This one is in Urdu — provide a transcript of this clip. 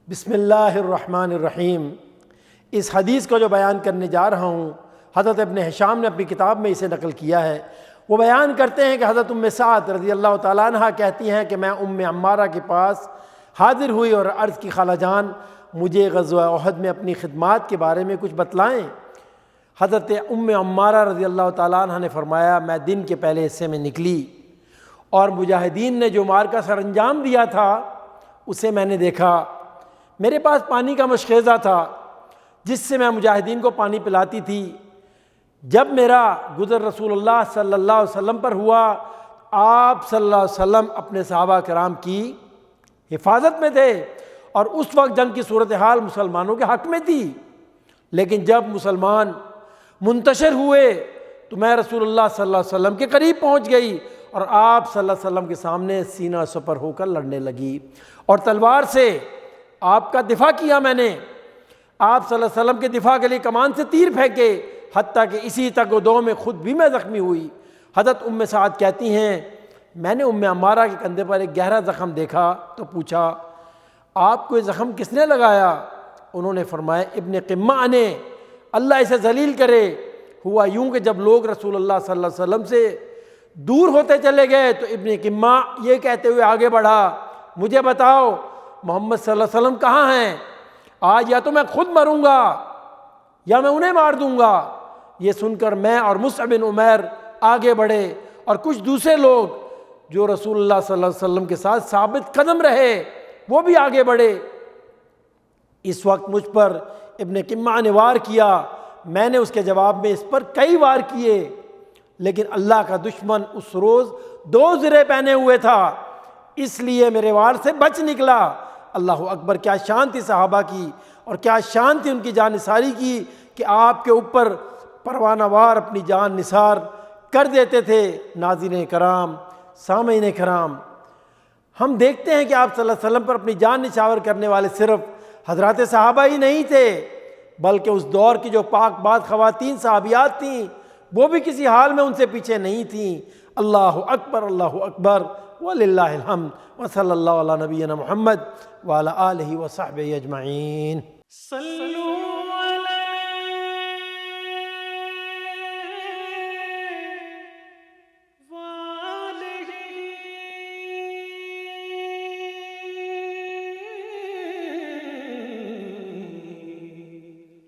بسم اللہ الرحمن الرحیم۔ اس حدیث کو جو بیان کرنے جا رہا ہوں، حضرت ابن ہشام نے اپنی کتاب میں اسے نقل کیا ہے۔ وہ بیان کرتے ہیں کہ حضرت سعد رضی اللہ تعالیٰ عنہ کہتی ہیں کہ میں عمارہ کے پاس حاضر ہوئی اور عرض کی خالہ جان مجھے غزوہ احد میں اپنی خدمات کے بارے میں کچھ بتلائیں۔ حضرت عمارہ رضی اللہ تعالیٰ عنہ نے فرمایا میں دن کے پہلے حصے میں نکلی اور مجاہدین نے جو معرکہ سر انجام دیا تھا اسے میں نے دیکھا۔ میرے پاس پانی کا مشغیزہ تھا جس سے میں مجاہدین کو پانی پلاتی تھی۔ جب میرا گزر رسول اللہ صلی اللہ علیہ وسلم پر ہوا، آپ صلی اللہ علیہ وسلم اپنے صحابہ کرام کی حفاظت میں تھے اور اس وقت جنگ کی صورتحال مسلمانوں کے حق میں تھی، لیکن جب مسلمان منتشر ہوئے تو میں رسول اللہ صلی اللہ علیہ وسلم کے قریب پہنچ گئی اور آپ صلی اللہ علیہ وسلم کے سامنے سینہ سپر ہو کر لڑنے لگی اور تلوار سے آپ کا دفاع کیا میں نے۔ آپ صلی اللہ علیہ وسلم کے دفاع کے لیے کمان سے تیر پھینکے، حتیٰ کہ اسی تگ-و-دو میں خود بھی میں زخمی ہوئی۔ حضرت سعد کہتی ہیں میں نے عمارہ کے کندھے پر ایک گہرا زخم دیکھا تو پوچھا آپ کو یہ زخم کس نے لگایا؟ انہوں نے فرمایا ابن قمہ نے، اللہ اسے ذلیل کرے۔ ہوا یوں کہ جب لوگ رسول اللہ صلی اللہ علیہ وسلم سے دور ہوتے چلے گئے تو ابن قمہ یہ کہتے ہوئے آگے بڑھا مجھے بتاؤ محمد صلی اللہ علیہ وسلم کہاں ہیں؟ آج یا تو میں خود مروں گا یا میں انہیں مار دوں گا۔ یہ سن کر میں اور مصعب بن عمیر آگے بڑھے اور کچھ دوسرے لوگ جو رسول اللہ صلی اللہ علیہ وسلم کے ساتھ ثابت قدم رہے وہ بھی آگے بڑھے۔ اس وقت مجھ پر ابن قمہ نے وار کیا، میں نے اس کے جواب میں اس پر کئی وار کیے، لیکن اللہ کا دشمن اس روز 2 زرے پہنے ہوئے تھا، اس لیے میرے وار سے بچ نکلا۔ اللہ اکبر، کیا شان تھی صحابہ کی اور کیا شان تھی ان کی جان نثاری کی کہ آپ کے اوپر پروانہ وار اپنی جان نثار کر دیتے تھے۔ ناظرین کرام، سامعین کرام، ہم دیکھتے ہیں کہ آپ صلی اللہ علیہ وسلم پر اپنی جان نچھاور کرنے والے صرف حضرات صحابہ ہی نہیں تھے، بلکہ اس دور کی جو پاک بات خواتین صحابیات تھیں وہ بھی کسی حال میں ان سے پیچھے نہیں تھیں۔ اللہ اکبر، اللہ اکبر، وللہ الحمد، وصلی اللہ علی نبینا محمد وعلی آلہ وصحبہ اجمعین۔ صلوا